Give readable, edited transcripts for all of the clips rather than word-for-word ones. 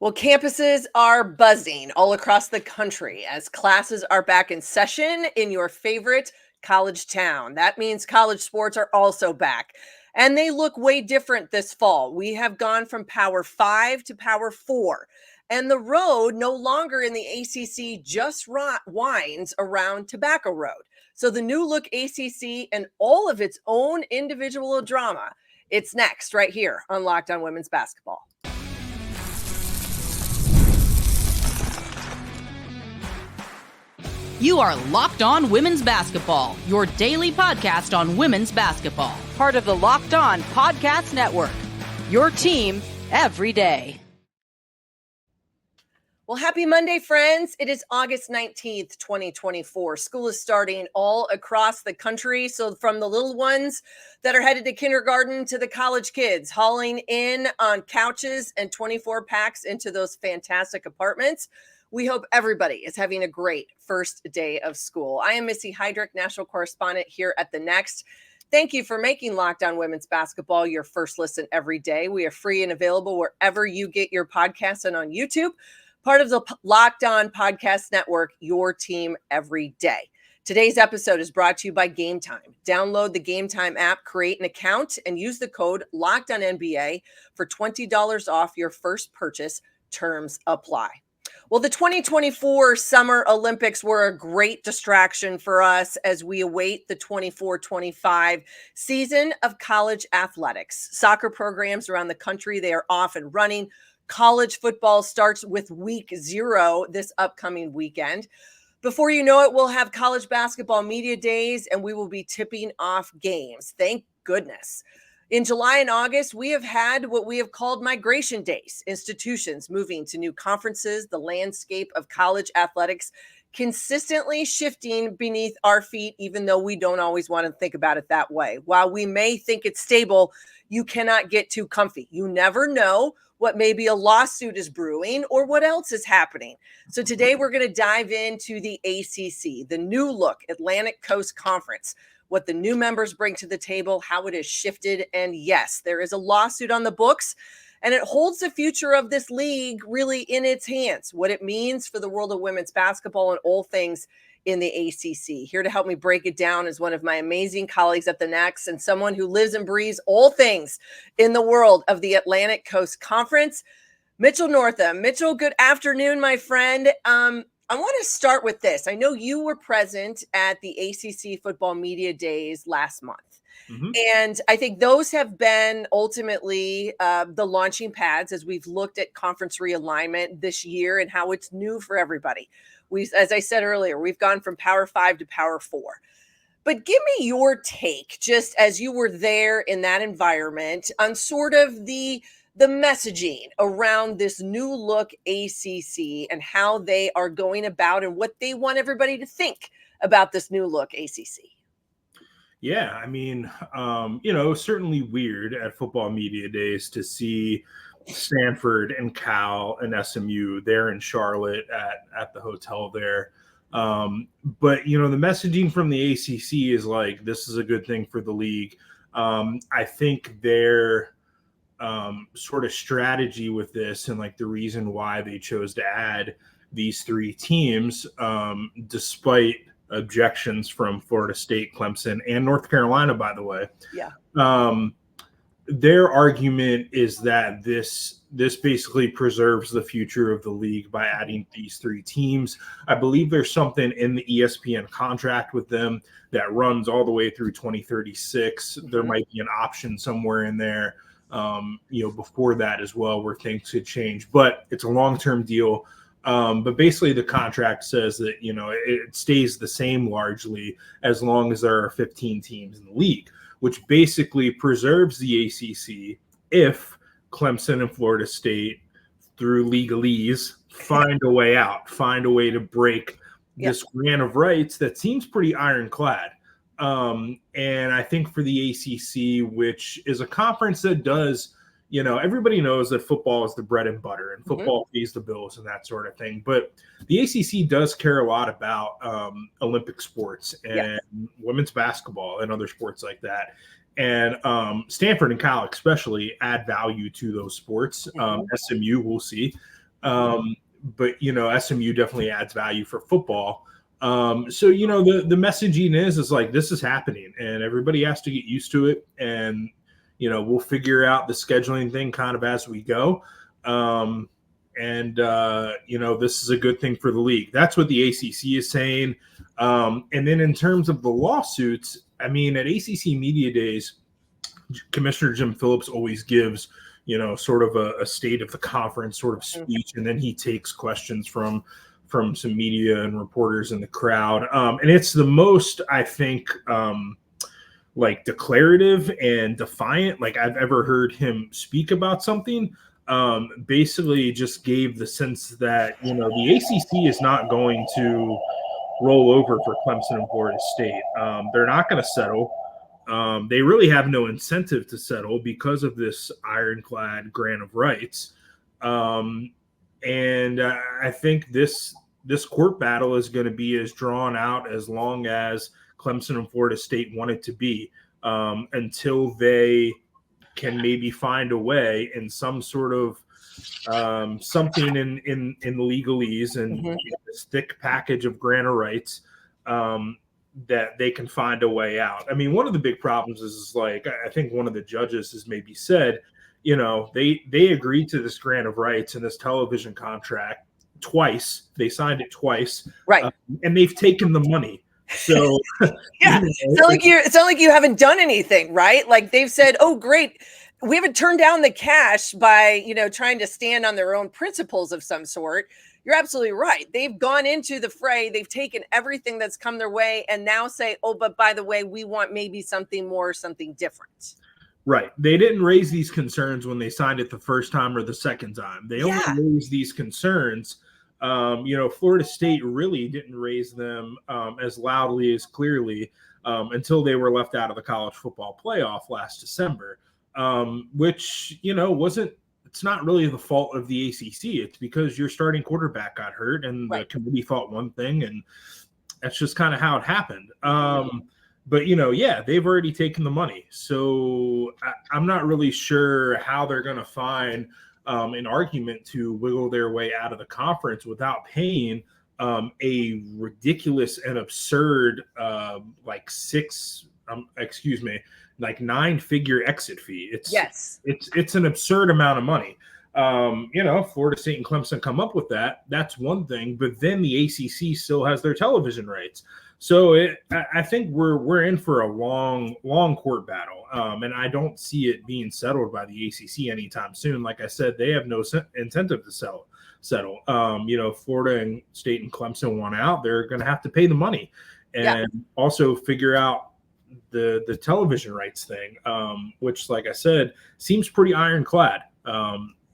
Well, campuses are buzzing all across the country as classes are back in session in your favorite college town. That means college sports are also back. And they look way different this fall. We have gone from Power 5 to Power 4. And the road no longer in the ACC just winds around Tobacco Road. So the new look ACC and all of its own individual drama. It's next right here on Locked On Women's Basketball. You are Locked On Women's Basketball, your daily podcast on women's basketball. Part of the Locked On Podcast Network, your team every day. Well, happy Monday, friends. It is August 19th, 2024. School is starting all across the country. So from the little ones that are headed to kindergarten to the college kids, hauling in on couches and 24 packs into those fantastic apartments. We hope everybody is having a great first day of school. I am Missy Heidrick, national correspondent here at The Next. Thank you for making Locked On Women's Basketball your first listen every day. We are free and available wherever you get your podcasts and on YouTube. Part of the Locked On Podcast Network, your team every day. Today's episode is brought to you by Game Time. Download the Game Time app, create an account, and use the code LOCKEDONNBA for $20 off your first purchase. Terms apply. Well, the 2024 Summer Olympics were a great distraction for us as we await the 24-25 season of college athletics. Soccer programs around the country, they are off and running. College football starts with week 0 this upcoming weekend. Before you know it, we'll have college basketball media days and we will be tipping off games. Thank goodness. In July and August, we have had what we have called migration days, institutions moving to new conferences, the landscape of college athletics consistently shifting beneath our feet, even though we don't always want to think about it that way. While we may think it's stable, you cannot get too comfy. You never know what maybe a lawsuit is brewing or what else is happening. So today we're going to dive into the ACC, the new look Atlantic Coast Conference, what the new members bring to the table, how it has shifted. And yes, there is a lawsuit on the books, and it holds the future of this league really in its hands, what it means for the world of women's basketball and all things in the ACC. Here to help me break it down is one of my amazing colleagues at The Next and someone who lives and breathes all things in the world of the Atlantic Coast Conference, Mitchell Northam. Mitchell, good afternoon, my friend. I want to start with this. I know you were present at the ACC football media days last month. Mm-hmm. And I think those have been ultimately the launching pads as we've looked at conference realignment this year and how it's new for everybody. As I said earlier, we've gone from Power 5 to Power 4. But give me your take, just as you were there in that environment, on sort of the messaging around this new look ACC and how they are going about and what they want everybody to think about this new look ACC. Yeah, I mean, certainly weird at football media days to see Stanford and Cal and SMU there in Charlotte at the hotel there. But, the messaging from the ACC is like, this is a good thing for the league. I think their sort of strategy with this and like the reason why they chose to add these 3 teams, despite objections from Florida State, Clemson, and North Carolina, by the way. Yeah. Their argument is that this basically preserves the future of the league by adding these 3 teams. I believe there's something in the ESPN contract with them that runs all the way through 2036. Mm-hmm. There might be an option somewhere in there, before that as well, where things could change, but it's a long-term deal. But basically the contract says that, it stays the same largely as long as there are 15 teams in the league, which basically preserves the ACC if Clemson and Florida State, through legalese, find a way out, find a way to break this grant of rights that seems pretty ironclad. And I think for the ACC, which is a conference that does, everybody knows that football is the bread and butter and football pays the bills and that sort of thing. But the ACC does care a lot about Olympic sports and women's basketball and other sports like that. And Stanford and Cal especially add value to those sports. SMU, we'll see. But, SMU definitely adds value for football. So, the messaging is like, this is happening and everybody has to get used to it. And, we'll figure out the scheduling thing kind of as we go. This is a good thing for the league. That's what the ACC is saying. And then in terms of the lawsuits, I mean, at ACC Media Days, Commissioner Jim Phillips always gives, sort of a state of the conference sort of speech, and then he takes questions from some media and reporters in the crowd. And it's the most, I think, like declarative and defiant like I've ever heard him speak about something. Basically just gave the sense that, the ACC is not going to roll over for Clemson and Florida State. They're not going to settle. They really have no incentive to settle because of this ironclad grant of rights. I think this court battle is going to be as drawn out as long as Clemson and Florida State want it to be, until they can maybe find a way in some sort of something in the legalese and this thick package of grant of rights, that they can find a way out. I mean, one of the big problems is like, I think one of the judges has maybe said, they agreed to this grant of rights and this television contract twice. They signed it twice, right? And they've taken the money. So yeah, it's not like you haven't done anything, right? Like they've said, oh, great. We haven't turned down the cash by, trying to stand on their own principles of some sort. You're absolutely right. They've gone into the fray. They've taken everything that's come their way and now say, oh, but by the way, we want maybe something more, something different. Right. They didn't raise these concerns when they signed it the first time or the second time. They only raised these concerns. Florida State really didn't raise them as loudly as clearly until they were left out of the college football playoff last December, which, it's not really the fault of the ACC. It's because your starting quarterback got hurt and the committee thought one thing, and that's just kind of how it happened. But, they've already taken the money. So I'm not really sure how they're going to find an argument to wiggle their way out of the conference without paying a ridiculous and absurd, like 9-figure exit fee. It's an absurd amount of money. Florida State and Clemson come up with that. That's one thing, but then the ACC still has their television rights. So I think we're in for a long court battle, and I don't see it being settled by the ACC anytime soon. Like I said, they have no incentive to settle. Florida State and Clemson want out. They're going to have to pay the money and also figure out the television rights thing, which, like I said, seems pretty ironclad.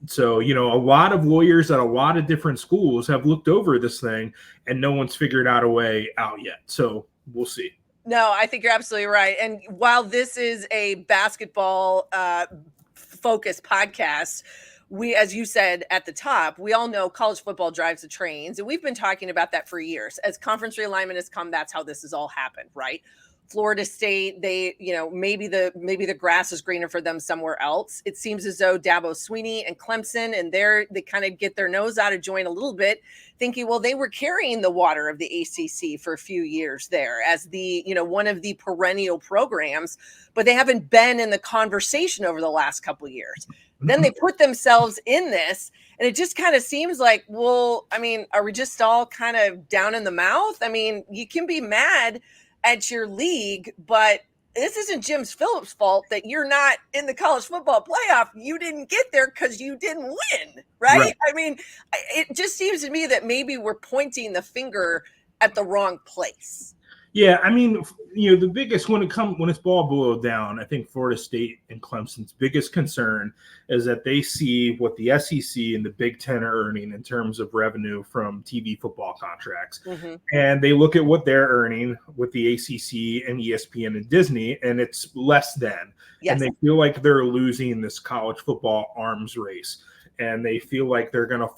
So, a lot of lawyers at a lot of different schools have looked over this thing and no one's figured out a way out yet. So we'll see. No, I think you're absolutely right. And while this is a basketball focused podcast, we, as you said at the top, we all know college football drives the trains. And we've been talking about that for years. As conference realignment has come, that's how this has all happened, right? Florida State, they, maybe the grass is greener for them somewhere else. It seems as though Dabo Swinney and Clemson, and they kind of get their nose out of joint a little bit, thinking, well, they were carrying the water of the ACC for a few years there as the, one of the perennial programs, but they haven't been in the conversation over the last couple of years. Then they put themselves in this, and it just kind of seems like, well, I mean, are we just all kind of down in the mouth? I mean, you can be mad at your league, but this isn't Jim Phillips' fault that you're not in the college football playoff. You didn't get there because you didn't win, right? I mean, it just seems to me that maybe we're pointing the finger at the wrong place. Yeah, I mean, the biggest when it's ball boiled down, I think Florida State and Clemson's biggest concern is that they see what the SEC and the Big Ten are earning in terms of revenue from TV football contracts. And they look at what they're earning with the ACC and ESPN and Disney, and it's less than. And they feel like they're losing this college football arms race. And they feel like they're going to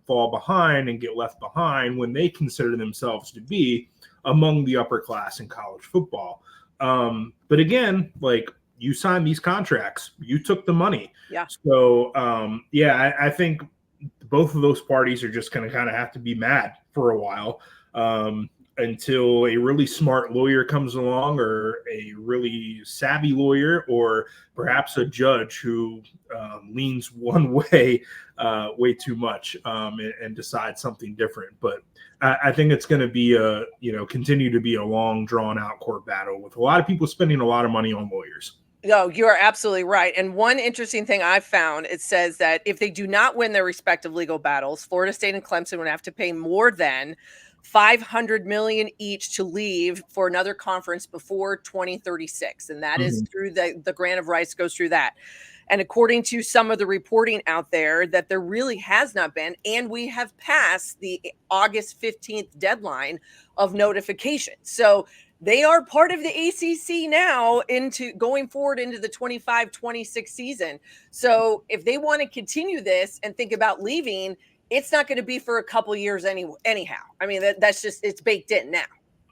fall behind and get left behind when they consider themselves to be among the upper class in college football. But again, like, you signed these contracts, you took the money. So, I think the both of those parties are just going to kind of have to be mad for a while until a really smart lawyer comes along, or a really savvy lawyer, or perhaps a judge who leans one way way too much and decides something different. But I think it's going to be continue to be a long, drawn out court battle with a lot of people spending a lot of money on lawyers. No, you are absolutely right. And one interesting thing I've found, it says that if they do not win their respective legal battles, Florida State and Clemson would have to pay more than $500 million each to leave for another conference before 2036. And that is through the grant of rights goes through that. And according to some of the reporting out there, that there really has not been, and we have passed the August 15th deadline of notification. So they are part of the ACC now into going forward into the 25-26 season. So if they want to continue this and think about leaving, it's not going to be for a couple years anyhow. I mean, that's just, it's baked in now.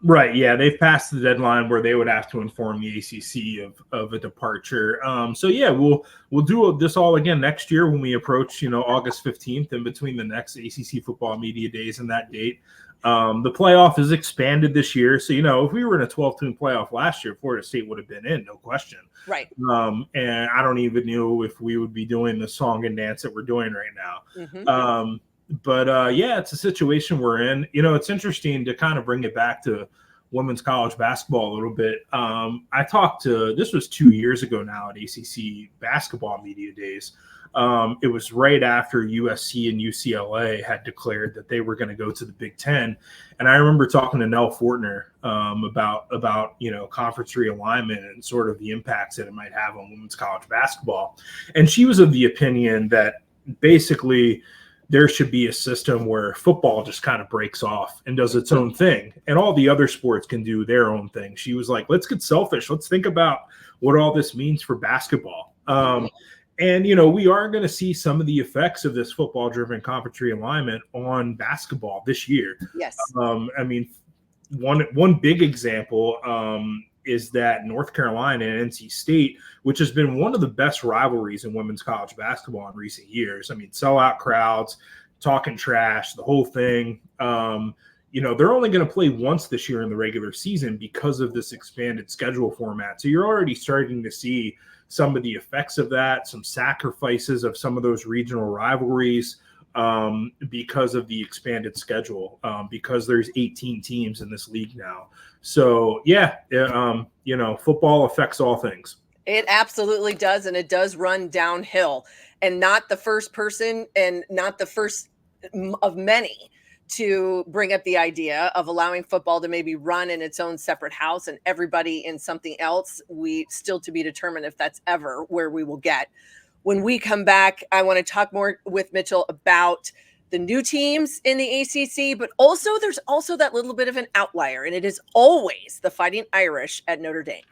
Right. Yeah. They've passed the deadline where they would have to inform the ACC of a departure. So yeah, we'll do this all again next year when we approach, August 15th, and between the next ACC football media days and that date. The playoff is expanded this year. So, if we were in a 12-team playoff last year, Florida State would have been in, no question. Right. And I don't even know if we would be doing the song and dance that we're doing right now. But yeah, it's a situation we're in. It's interesting to kind of bring it back to women's college basketball a little bit. This was 2 years ago now at ACC Basketball Media Days. It was right after USC and UCLA had declared that they were going to go to the Big Ten. And I remember talking to Nell Fortner about conference realignment and sort of the impacts that it might have on women's college basketball. And she was of the opinion that basically there should be a system where football just kind of breaks off and does its own thing, and all the other sports can do their own thing. She was like, let's get selfish. Let's think about what all this means for basketball. And, we are going to see some of the effects of this football-driven conference realignment on basketball this year. Yes. I mean, one big example is that North Carolina and NC State, which has been one of the best rivalries in women's college basketball in recent years. I mean, sellout crowds, talking trash, the whole thing. They're only going to play once this year in the regular season because of this expanded schedule format. So you're already starting to see some of the effects of that, some sacrifices of some of those regional rivalries because of the expanded schedule, because there's 18 teams in this league now. So, yeah, football affects all things. It absolutely does, and it does run downhill. And not the first person and not the first of many to bring up the idea of allowing football to maybe run in its own separate house and everybody in something else. We still to be determined if that's ever where we will get. When we come back, I want to talk more with Mitchell about the new teams in the ACC, but also there's also that little bit of an outlier, and it is always the Fighting Irish at Notre Dame.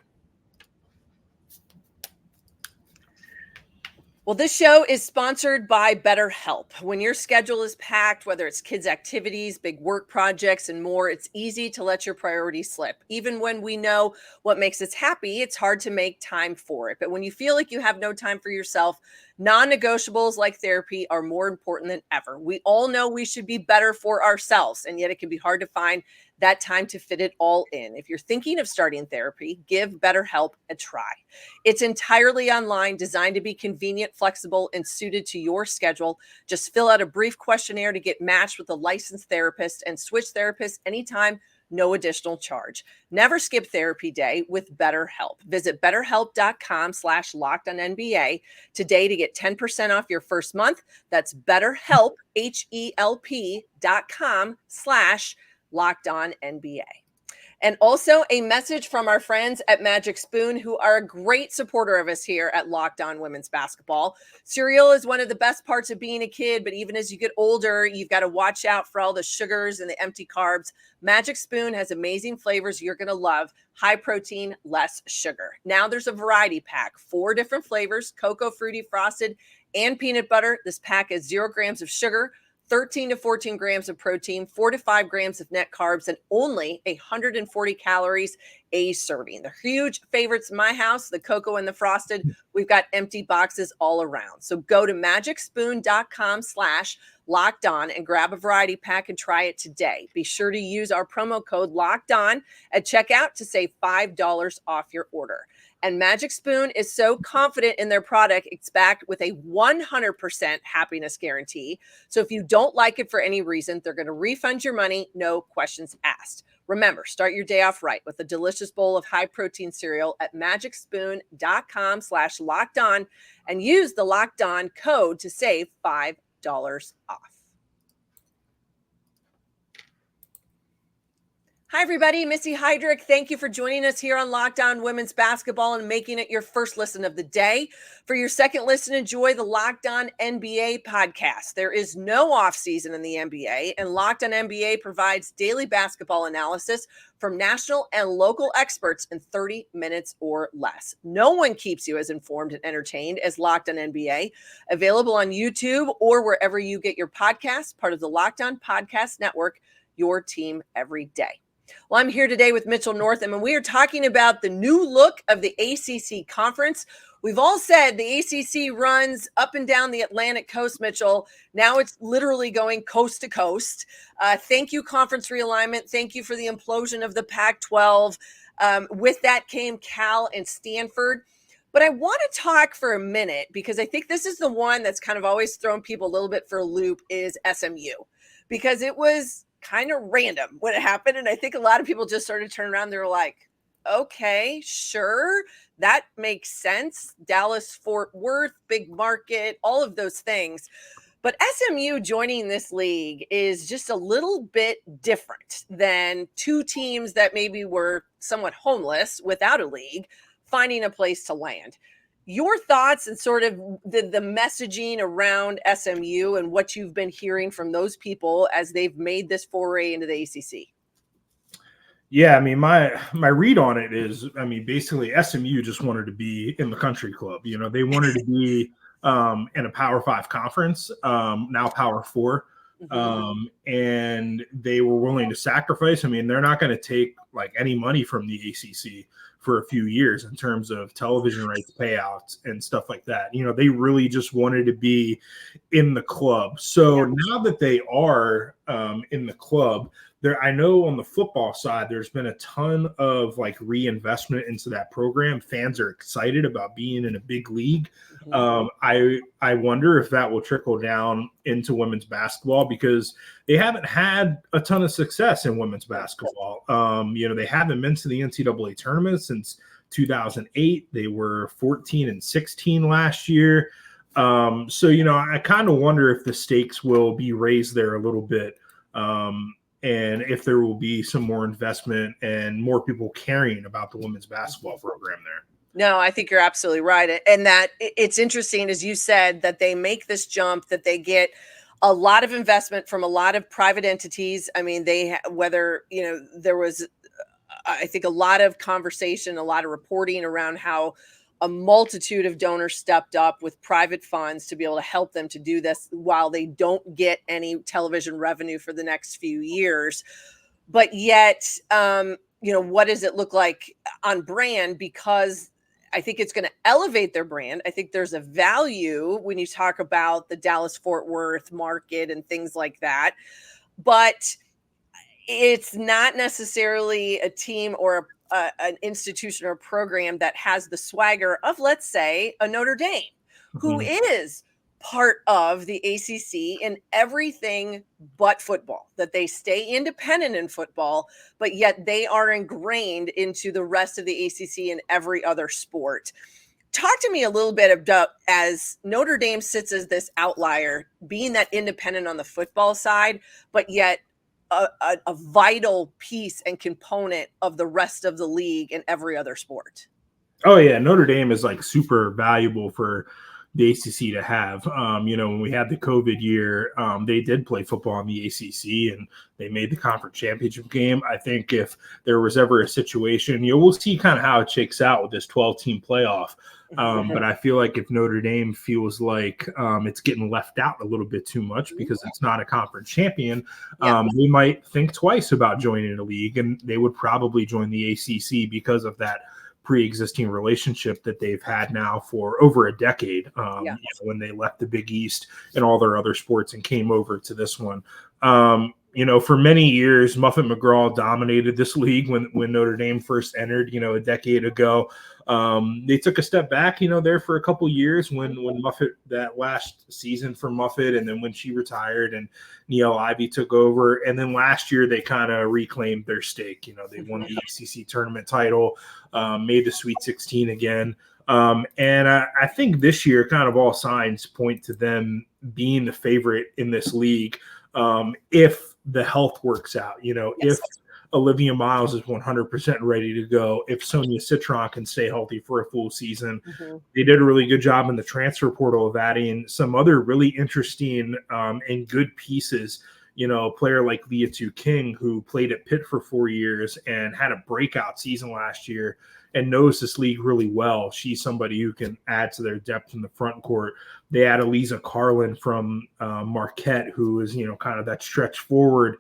Well, this show is sponsored by BetterHelp. When your schedule is packed, whether it's kids' activities, big work projects, and more, it's easy to let your priorities slip. Even when we know what makes us happy, it's hard to make time for it. But when you feel like you have no time for yourself, non-negotiables like therapy are more important than ever. We all know we should be better for ourselves, and yet it can be hard to find that time to fit it all in. If you're thinking of starting therapy, give BetterHelp a try. It's entirely online, designed to be convenient, flexible, and suited to your schedule. Just fill out a brief questionnaire to get matched with a licensed therapist and switch therapists anytime. No additional charge. Never skip therapy day with BetterHelp. Visit BetterHelp.com/LockedOnNBA today to get 10% off your first month. That's BetterHelp, HELP.com/LockedOnNBA. And also a message from our friends at Magic Spoon, who are a great supporter of us here at Locked On Women's Basketball. Cereal is one of the best parts of being a kid, but even as you get older, you've got to watch out for all the sugars and the empty carbs. Magic Spoon has amazing flavors you're going to love. High protein, less sugar. Now there's a variety pack, 4 different flavors: cocoa, fruity, frosted, and peanut butter. This pack is 0 grams of sugar, 13 to 14 grams of protein, 4 to 5 grams of net carbs, and only 140 calories a serving. The huge favorites in my house, the cocoa and the frosted. We've got empty boxes all around. So go to magicspoon.com/LockedOn and grab a variety pack and try it today. Be sure to use our promo code LockedOn at checkout to save $5 off your order. And Magic Spoon is so confident in their product, it's backed with a 100% happiness guarantee. So if you don't like it for any reason, they're going to refund your money, no questions asked. Remember, start your day off right with a delicious bowl of high-protein cereal at magicspoon.com/LockedOn and use the LockedOn code to save $5 off. Hi, everybody. Missy Heidrick. Thank you for joining us here on Locked On Women's Basketball and making it your first listen of the day. For your second listen, enjoy the Locked On NBA podcast. There is no offseason in the NBA, and Locked On NBA provides daily basketball analysis from national and local experts in 30 minutes or less. No one keeps you as informed and entertained as Locked On NBA. Available on YouTube or wherever you get your podcasts, part of the Locked On Podcast Network, your team every day. Well, I'm here today with Mitchell Northam, and we are talking about the new look of the ACC conference. We've all said the ACC runs up and down the Atlantic coast, Mitchell. Now it's literally going coast to coast. Thank you, conference realignment. Thank you for the implosion of the Pac-12. With that came Cal and Stanford. But I want to talk for a minute because I think this is the one that's kind of always thrown people a little bit for a loop is SMU, because it was kind of random when it happened. And I think a lot of people just started turning around. They were like, okay, sure. That makes sense. Dallas, Fort Worth, big market, all of those things. But SMU joining this league is just a little bit different than two teams that maybe were somewhat homeless without a league, finding a place to land. Your thoughts and sort of the messaging around SMU and what you've been hearing from those people as they've made this foray into the ACC. Yeah, I mean, my read on it is, I mean, basically SMU just wanted to be in the country club. You know, they wanted to be in a Power 5 conference, now Power 4. And they were willing to sacrifice. I mean, they're not going to take like any money from the ACC for a few years in terms of television rights payouts and stuff like that. You know, they really just wanted to be in the club. So now that they are in the club, there, I know on the football side, there's been a ton of like reinvestment into that program. Fans are excited about being in a big league. I wonder if that will trickle down into women's basketball because they haven't had a ton of success in women's basketball. You know, they haven't been to the NCAA tournament since 2008. They were 14-16 last year. So, you know, I kind of wonder if the stakes will be raised there a little bit. And if there will be some more investment and more people caring about the women's basketball program there. No, I think you're absolutely right. And that it's interesting, as you said, that they make this jump, that they get a lot of investment from a lot of private entities. I mean, whether, you know, there was, I think, a lot of conversation, a lot of reporting around how a multitude of donors stepped up with private funds to be able to help them to do this while they don't get any television revenue for the next few years. But yet, you know, what does it look like on brand? Because I think it's going to elevate their brand. I think there's a value when you talk about the Dallas-Fort Worth market and things like that. But it's not necessarily a team or an institution or a program that has the swagger of, let's say, a Notre Dame, who is part of the ACC in everything but football, that they stay independent in football, but yet they are ingrained into the rest of the ACC in every other sport. Talk to me a little bit about, as Notre Dame sits as this outlier, being that independent on the football side, but yet a vital piece and component of the rest of the league in every other sport. Oh yeah, Notre Dame is like super valuable for, the ACC to have. When we had the COVID year, they did play football in the ACC and they made the conference championship game. I think if there was ever a situation, we'll see kind of how it shakes out with this 12-team playoff. But I feel like if Notre Dame feels like it's getting left out a little bit too much because it's not a conference champion, they might think twice about joining a league, and they would probably join the ACC because of that pre-existing relationship that they've had now for over a decade, when they left the Big East and all their other sports and came over to this one. For many years, Muffet McGraw dominated this league when Notre Dame first entered, a decade ago. They took a step back, there for a couple years when Muffet, that last season for Muffet, and then when she retired and Neil Ivey took over. And then last year they kind of reclaimed their stake. They won the ACC tournament title, made the Sweet 16 again. And I think this year kind of all signs point to them being the favorite in this league. If the health works out, if Olivia Miles is 100% ready to go, if Sonia Citron can stay healthy for a full season. They did a really good job in the transfer portal of adding some other really interesting and good pieces. A player like Leah Tu King, who played at Pitt for 4 years and had a breakout season last year and knows this league really well. She's somebody who can add to their depth in the front court. They add Eliza Carlin from Marquette, who is, kind of that stretch forward,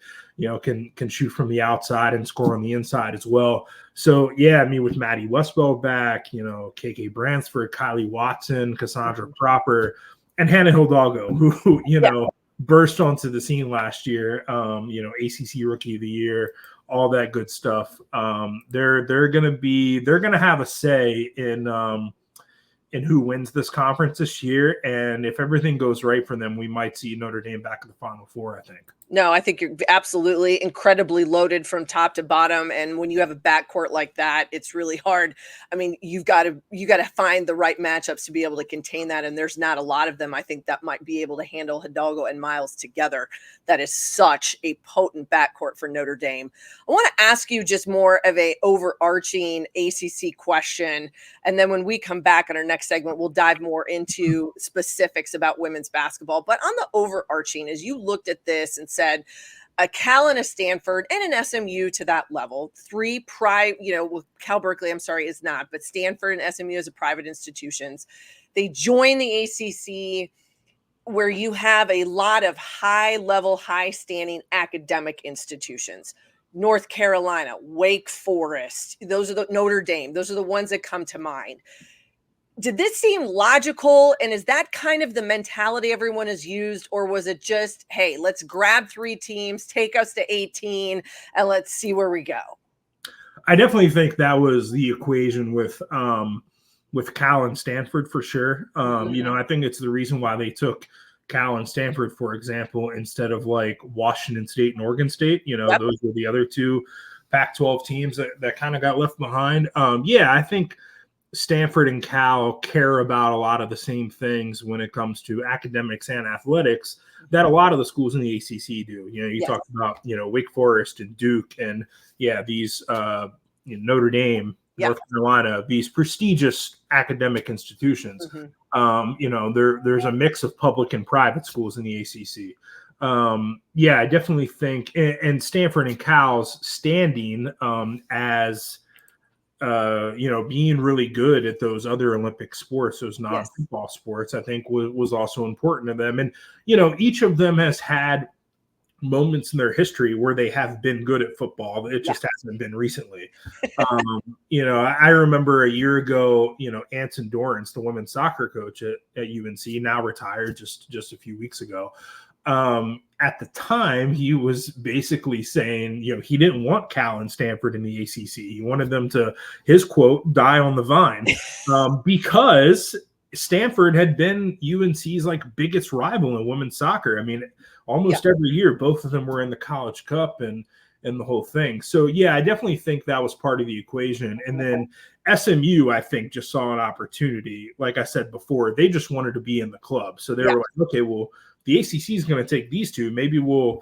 can shoot from the outside and score on the inside as well. So, with Maddie Westbell back, KK Bransford, Kylie Watson, Cassandra Proper, and Hannah Hidalgo, who burst onto the scene last year, ACC Rookie of the Year, all that good stuff. They're gonna have a say in who wins this conference this year, and if everything goes right for them, we might see Notre Dame back in the Final Four, I think. No, I think you're absolutely incredibly loaded from top to bottom. And when you have a backcourt like that, it's really hard. I mean, you got to find the right matchups to be able to contain that. And there's not a lot of them. I think that might be able to handle Hidalgo and Miles together. That is such a potent backcourt for Notre Dame. I want to ask you just more of a overarching ACC question. And then when we come back in our next segment, we'll dive more into specifics about women's basketball. But on the overarching, as you looked at this and said, a Cal and a Stanford and an SMU to that level, Cal Berkeley, is not, but Stanford and SMU as a private institutions. They join the ACC where you have a lot of high-level, high-standing academic institutions. North Carolina, Wake Forest, those are the Notre Dame. Those are the ones that come to mind. Did this seem logical? And is that kind of the mentality everyone has used? Or was it just, hey, let's grab 3 teams, take us to 18, and let's see where we go? I definitely think that was the equation with Cal and Stanford for sure. I think it's the reason why they took Cal and Stanford, for example, instead of like Washington State and Oregon State. Those were the other 2 Pac-12 teams that kind of got left behind. I think Stanford and Cal care about a lot of the same things when it comes to academics and athletics that a lot of the schools in the ACC do. You talked about, Wake Forest and Duke and these Notre Dame, North Carolina, these prestigious academic institutions. There's a mix of public and private schools in the ACC. I definitely think, and Stanford and Cal's standing as being really good at those other Olympic sports, those non-football sports, I think was also important to them. And, each of them has had moments in their history where they have been good at football. It just hasn't been recently. I remember a year ago, Anson Dorrance, the women's soccer coach at UNC, now retired just a few weeks ago. At the time, he was basically saying, he didn't want Cal and Stanford in the ACC. He wanted them to, his quote, die on the vine, because Stanford had been UNC's biggest rival in women's soccer. I mean, almost every year, both of them were in the College Cup and the whole thing. So, I definitely think that was part of the equation. And then SMU, I think, just saw an opportunity. Like I said before, they just wanted to be in the club. So they were like, okay, well, the ACC is going to take these 2. Maybe we'll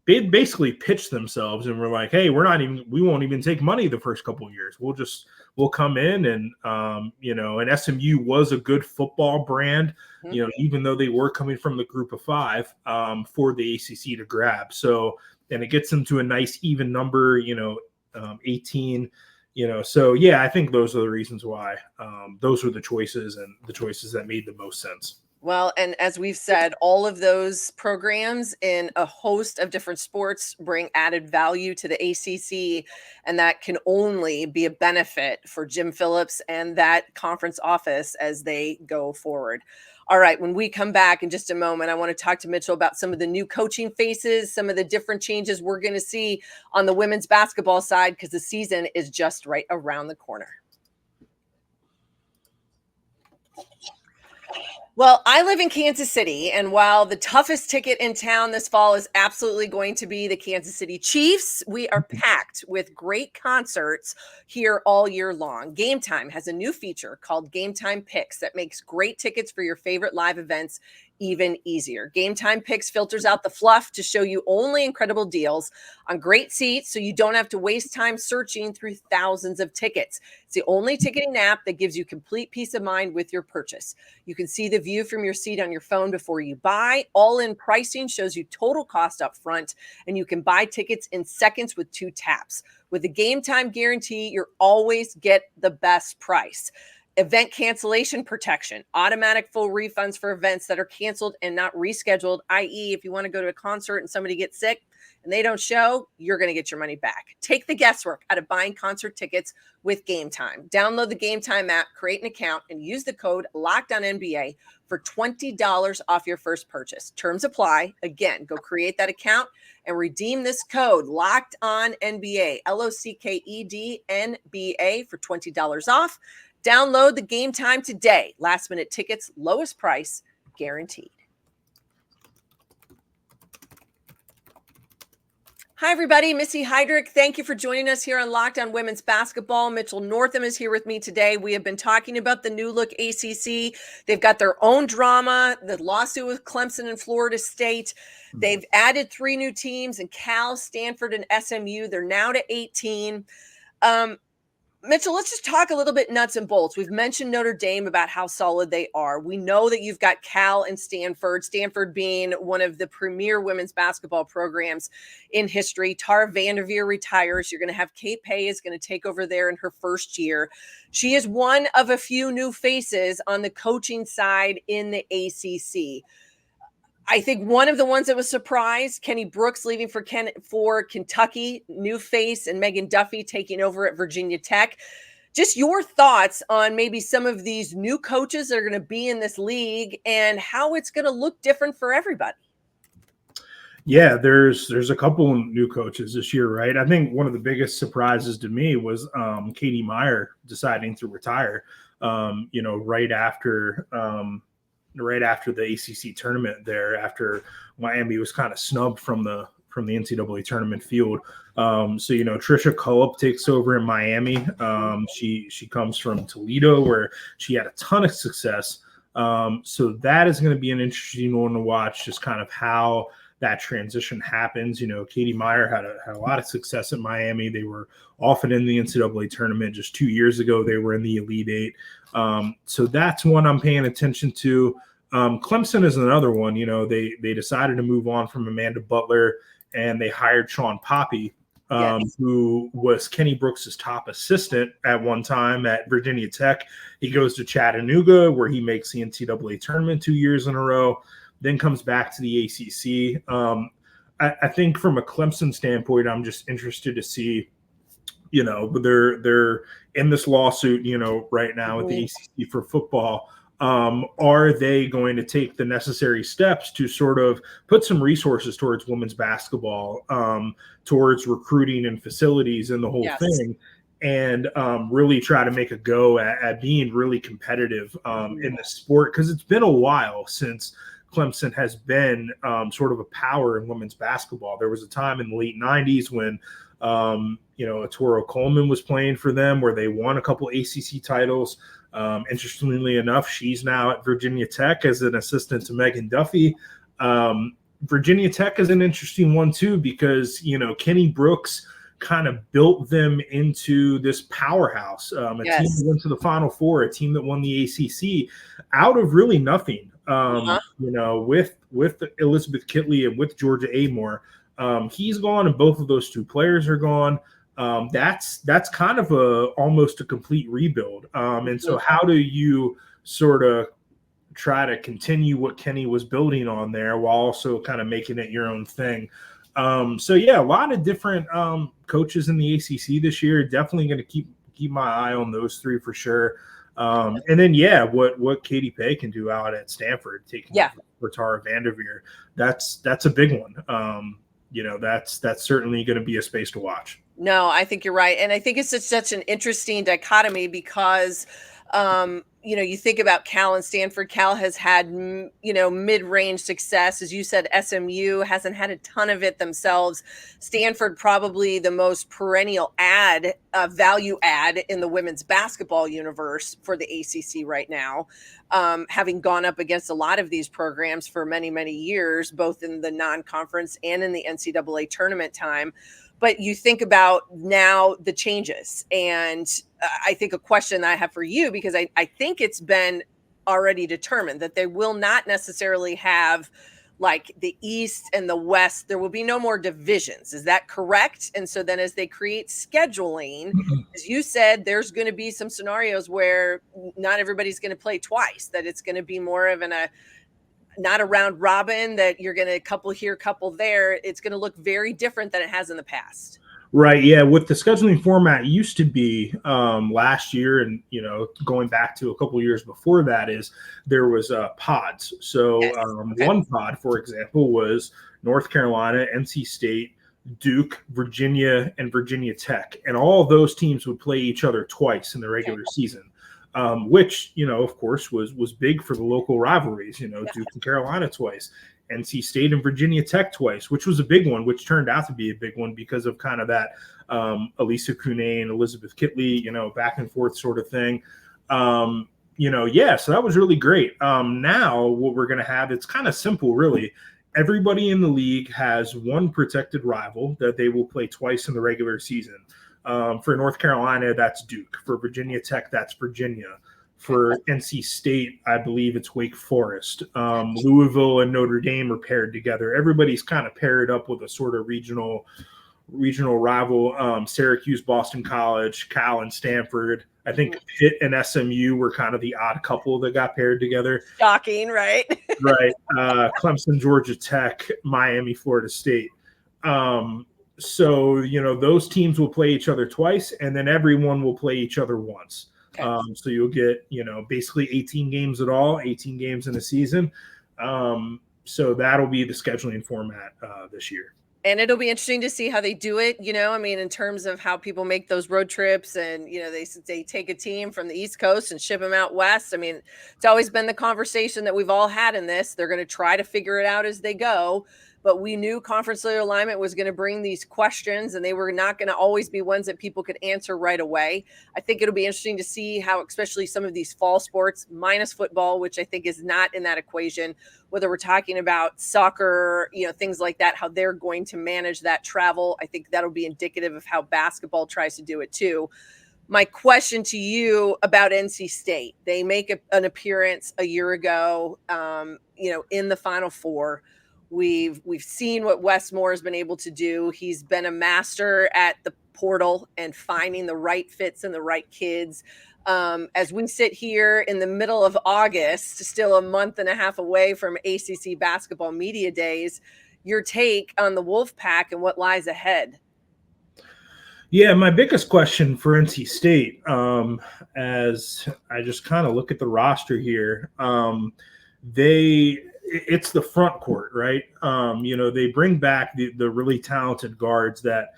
basically pitched themselves and were like, hey, we won't even take money the first couple of years. We'll come in and, and SMU was a good football brand, even though they were coming from the group of 5 for the ACC to grab. So, and it gets them to a nice even number, 18, so yeah, I think those are the reasons why those were the choices and the choices that made the most sense. Well, and as we've said, all of those programs in a host of different sports bring added value to the ACC, and that can only be a benefit for Jim Phillips and that conference office as they go forward. All right, when we come back in just a moment, I want to talk to Mitchell about some of the new coaching faces, some of the different changes we're going to see on the women's basketball side, because the season is just right around the corner. Well, I live in Kansas City, and while the toughest ticket in town this fall is absolutely going to be the Kansas City Chiefs, we are packed with great concerts here all year long. Game Time has a new feature called Game Time Picks that makes great tickets for your favorite live events even easier. Game Time Picks filters out the fluff to show you only incredible deals on great seats, so you don't have to waste time searching through thousands of tickets. It's the only ticketing app that gives you complete peace of mind with your purchase. You can see the view from your seat on your phone before you buy. All-in pricing shows you total cost up front, and you can buy tickets in seconds with 2 taps. With the Game Time guarantee, you'll always get the best price. Event cancellation protection, automatic full refunds for events that are canceled and not rescheduled, i.e. if you want to go to a concert and somebody gets sick and they don't show, you're going to get your money back. Take the guesswork out of buying concert tickets with Game Time. Download the Game Time app, create an account, and use the code LOCKEDONNBA for $20 off your first purchase. Terms apply. Again, go create that account and redeem this code LOCKEDONNBA, LOCKEDNBA for $20 off. Download the Game Time today. Last minute tickets, lowest price guaranteed. Hi, everybody. Missy Heidrick. Thank you for joining us here on Locked On Women's Basketball. Mitchell Northam is here with me today. We have been talking about the new look ACC. They've got their own drama, the lawsuit with Clemson and Florida State. They've added 3 new teams in Cal, Stanford, and SMU. They're now to 18. Mitchell, let's just talk a little bit nuts and bolts. We've mentioned Notre Dame about how solid they are. We know that you've got Cal and Stanford being one of the premier women's basketball programs in history. Tara Vanderveer retires. You're going to have Kate Pay is going to take over there in her first year. She is one of a few new faces on the coaching side in the ACC. I think one of the ones that was surprised, Kenny Brooks leaving for Kentucky, new face, and Megan Duffy taking over at Virginia Tech. Just your thoughts on maybe some of these new coaches that are going to be in this league and how it's going to look different for everybody. Yeah, there's a couple of new coaches this year, right? I think one of the biggest surprises to me was Katie Meyer deciding to retire, right after the ACC tournament there, after Miami was kind of snubbed from the NCAA tournament field. Tricia Culp takes over in Miami. She comes from Toledo, where she had a ton of success. So that is going to be an interesting one to watch, just kind of how that transition happens. Katie Meyer had a lot of success at Miami. They were often in the NCAA tournament. Just 2 years ago, they were in the Elite Eight. So that's one I'm paying attention to. Clemson is another one. They decided to move on from Amanda Butler, and they hired Sean Poppy, who was Kenny Brooks' top assistant at one time at Virginia Tech. He goes to Chattanooga, where he makes the NCAA tournament 2 years in a row, then comes back to the ACC. I think from a Clemson standpoint, I'm just interested to see, they're in this lawsuit, right now with the ACC for football. Are they going to take the necessary steps to sort of put some resources towards women's basketball, towards recruiting and facilities and the whole thing, and really try to make a go at being really competitive in the sport? Because it's been a while since Clemson has been sort of a power in women's basketball. There was a time in the late 90s when Toro Coleman was playing for them, where they won a couple ACC titles. Interestingly enough, she's now at Virginia Tech as an assistant to Megan Duffy. Virginia Tech is an interesting one too, because, Kenny Brooks kind of built them into this powerhouse, a team that went to the Final Four, a team that won the ACC out of really nothing. With Elizabeth Kitley and with Georgia Amore, he's gone, and both of those two players are gone. That's kind of almost a complete rebuild. And so how do you sort of try to continue what Kenny was building on there while also kind of making it your own thing? A lot of different coaches in the ACC this year. Definitely going to keep my eye on those three for sure. And then what Katie Pay can do out at Stanford, taking over Tara Vanderveer, that's a big one. That's certainly going to be a space to watch. No, I think you're right, and I think it's such an interesting dichotomy because you think about Cal and Stanford. Cal has had, mid-range success. As you said, SMU hasn't had a ton of it themselves. Stanford, probably the most perennial value add in the women's basketball universe for the ACC right now, having gone up against a lot of these programs for many, many years, both in the non-conference and in the NCAA tournament time. But you think about now the changes, and I think a question that I have for you, because I think it's been already determined that they will not necessarily have like the East and the West. There will be no more divisions. Is that correct? And so then as they create scheduling, as you said, there's going to be some scenarios where not everybody's going to play twice, that it's going to be more of not a round robin, that you're going to couple here, couple there. It's going to look very different than it has in the past. Right. Yeah. What the scheduling format used to be last year, and, going back to a couple of years before that, is there was pods. So one pod, for example, was North Carolina, NC State, Duke, Virginia, and Virginia Tech. And all of those teams would play each other twice in the regular season. Which, of course, was big for the local rivalries, Duke and Carolina twice, NC State and Virginia Tech twice, which was a big one, which turned out to be a big one because of kind of that Elisa Kune and Elizabeth Kitley, back and forth sort of thing. So that was really great. Now what we're going to have, it's kind of simple, really. Everybody in the league has one protected rival that they will play twice in the regular season. For North Carolina, that's Duke. For Virginia Tech, that's Virginia. For NC State, I believe it's Wake Forest. Louisville and Notre Dame are paired together. Everybody's kind of paired up with a sort of regional rival. Syracuse, Boston College, Cal and Stanford. I think Pitt and SMU were kind of the odd couple that got paired together. Shocking, right? Right. Clemson, Georgia Tech, Miami, Florida State. So, those teams will play each other twice, and then everyone will play each other once. Okay. So you'll get, basically 18 games at all, 18 games in a season. So that'll be the scheduling format this year. And it'll be interesting to see how they do it, in terms of how people make those road trips, and, they take a team from the East Coast and ship them out West. It's always been the conversation that we've all had in this. They're going to try to figure it out as they go. But we knew conference alignment was going to bring these questions, and they were not going to always be ones that people could answer right away. I think it'll be interesting to see how, especially some of these fall sports, minus football, which I think is not in that equation, whether we're talking about soccer, things like that, how they're going to manage that travel. I think that'll be indicative of how basketball tries to do it too. My question to you about NC State, they make an appearance a year ago, in the Final Four. We've seen what Wes Moore has been able to do. He's been a master at the portal and finding the right fits and the right kids. As we sit here in the middle of August, still a month and a half away from ACC Basketball Media Days, your take on the Wolfpack and what lies ahead? Yeah, my biggest question for NC State, as I just kind of look at the roster here, it's the front court, right? They bring back the really talented guards that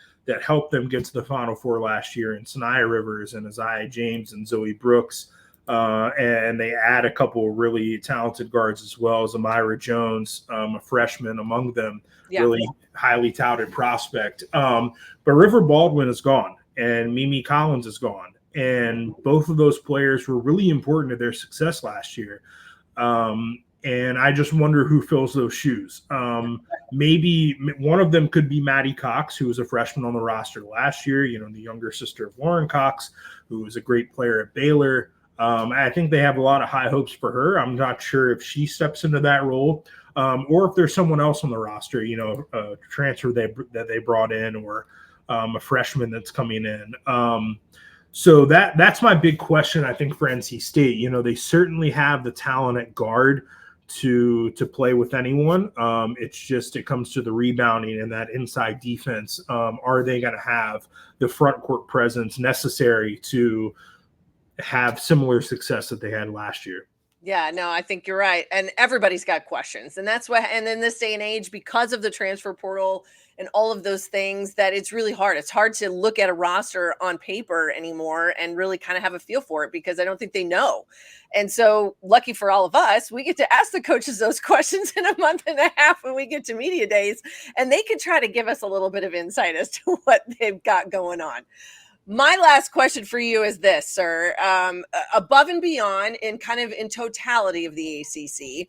helped them get to the Final Four last year, in Sanaya Rivers and Isaiah James and Zoe Brooks. And they add a couple of really talented guards as well, as Amira Jones, a freshman among them, really highly touted prospect. But River Baldwin is gone, and Mimi Collins is gone. And both of those players were really important to their success last year. And I just wonder who fills those shoes. Maybe one of them could be Maddie Cox, who was a freshman on the roster last year, the younger sister of Lauren Cox, who was a great player at Baylor. I think they have a lot of high hopes for her. I'm not sure if she steps into that role or if there's someone else on the roster, a transfer that they brought in or a freshman that's coming in. So that's my big question, I think, for NC State. They certainly have the talent at guard to play with anyone. It comes to the rebounding and that inside defense. Are they going to have the front court presence necessary to have similar success that they had last year? Yeah, no, I think you're right. And everybody's got questions. And that's why, and in this day and age, because of the transfer portal and all of those things, that it's really hard. It's hard to look at a roster on paper anymore and really kind of have a feel for it, because I don't think they know. And so, lucky for all of us, we get to ask the coaches those questions in a month and a half when we get to media days, and they can try to give us a little bit of insight as to what they've got going on. My last question for you is this, sir. Above and beyond, in totality of the ACC,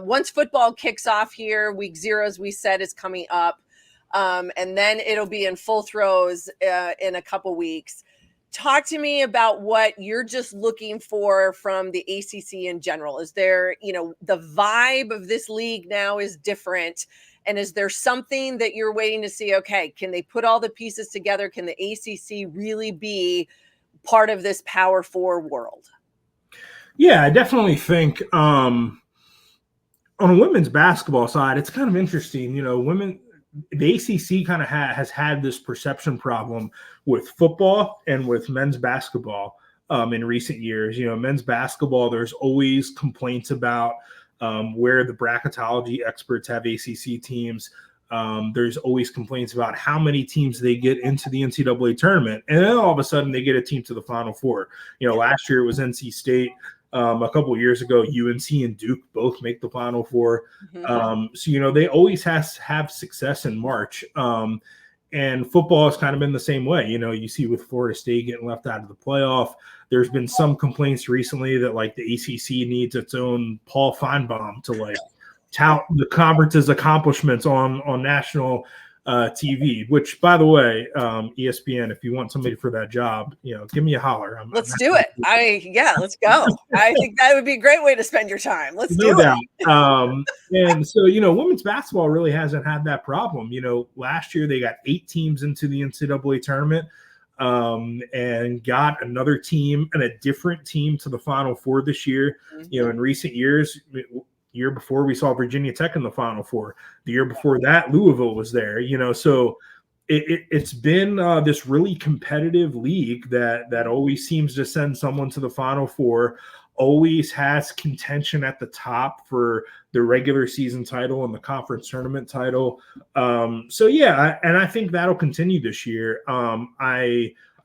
once football kicks off here, week 0, as we said, is coming up, and then it'll be in full throes in a couple weeks. Talk to me about what you're just looking for from the ACC in general. Is there, the vibe of this league now is different. And is there something that you're waiting to see? Okay, can they put all the pieces together? Can the ACC really be part of this Power 4 world? Yeah, I definitely think on a women's basketball side, it's kind of interesting. The ACC kind of has had this perception problem with football and with men's basketball in recent years. Men's basketball, there's always complaints about where the bracketology experts have ACC teams. There's always complaints about how many teams they get into the NCAA tournament. And then all of a sudden they get a team to the Final Four. Last year it was NC State. A couple of years ago, UNC and Duke both make the Final Four. So, they always have success in March. And football has kind of been the same way. You see with Florida State getting left out of the playoff. There's been some complaints recently that the ACC needs its own Paul Feinbaum to tout the conference's accomplishments on national TV, which, by the way, ESPN, if you want somebody for that job, give me a holler. Let's do it. Let's go. I think that would be a great way to spend your time. Let's do it. And so, women's basketball really hasn't had that problem. Last year they got 8 teams into the NCAA tournament and got another team and a different team to the Final Four this year. In recent years, year before we saw Virginia Tech in the Final Four. The year before that, Louisville was there. So it's been this really competitive league that always seems to send someone to the Final Four, always has contention at the top for the regular season title and the conference tournament title. And I think that'll continue this year.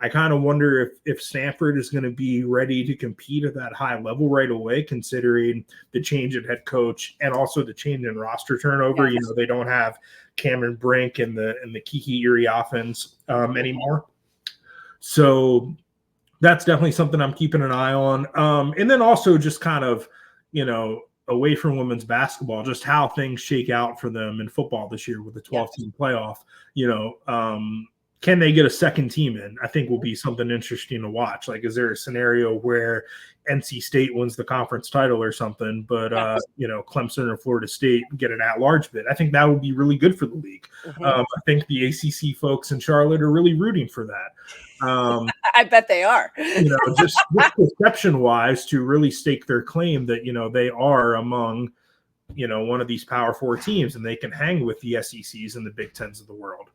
I kind of wonder if Stanford is going to be ready to compete at that high level right away, considering the change in head coach and also the change in roster turnover. Yes. They don't have Cameron Brink and the Kiki Erie offense anymore. So that's definitely something I'm keeping an eye on. And then also just kind of, away from women's basketball, just how things shake out for them in football this year with the 12-team playoff. Can they get a second team in? I think will be something interesting to watch. Is there a scenario where NC State wins the conference title or something, but Clemson or Florida State get an at-large bid? I think that would be really good for the league. I think the ACC folks in Charlotte are really rooting for that. I bet they are. Just perception-wise, to really stake their claim that they are among one of these Power 4 teams, and they can hang with the SECs and the Big Tens of the world.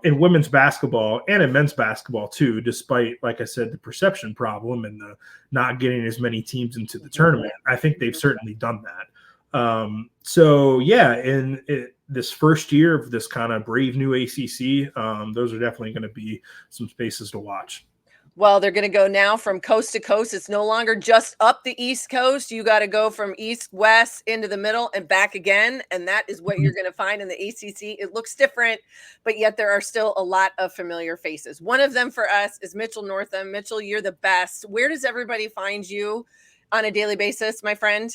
In women's basketball and in men's basketball too, despite, like I said, the perception problem and the not getting as many teams into the tournament, I think they've certainly done that. In this first year of this kind of brave new ACC, those are definitely going to be some spaces to watch. Well, they're going to go now from coast to coast. It's no longer just up the East Coast. You got to go from east, west, into the middle, and back again. And that is what you're going to find in the ACC. It looks different, but yet there are still a lot of familiar faces. One of them for us is Mitchell Northam. Mitchell, you're the best. Where does everybody find you on a daily basis, my friend?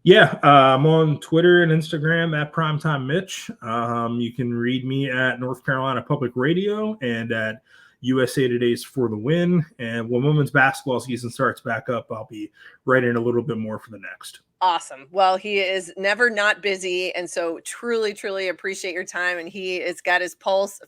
Yeah, I'm on Twitter and Instagram at Primetime Mitch. You can read me at North Carolina Public Radio and at USA Today's For the Win. And when women's basketball season starts back up, I'll be writing a little bit more for the Next. Awesome. Well, he is never not busy. And so truly, truly appreciate your time. And he has got his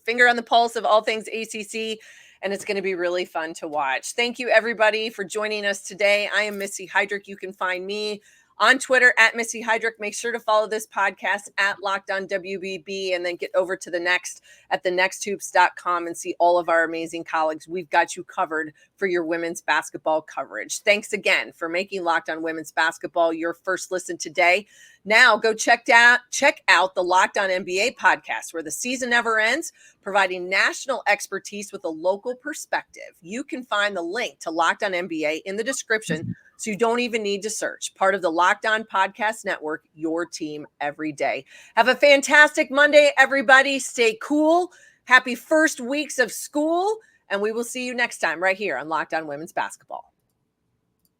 finger on the pulse of all things ACC. And it's going to be really fun to watch. Thank you, everybody, for joining us today. I am Missy Heidrick. You can find me on Twitter at Missy Heidrick. Make sure to follow this podcast at Locked On WBB, and then get over to the Next at thenexthoops.com and see all of our amazing colleagues. We've got you covered for your women's basketball coverage. Thanks again for making Locked On Women's Basketball your first listen today. Now go check out the Locked On NBA podcast, where the season never ends, providing national expertise with a local perspective. You can find the link to Locked On NBA in the description, so you don't even need to search. Part of the Locked On Podcast Network, your team every day. Have a fantastic Monday, everybody. Stay cool. Happy first weeks of school, and we will see you next time right here on Locked On Women's Basketball.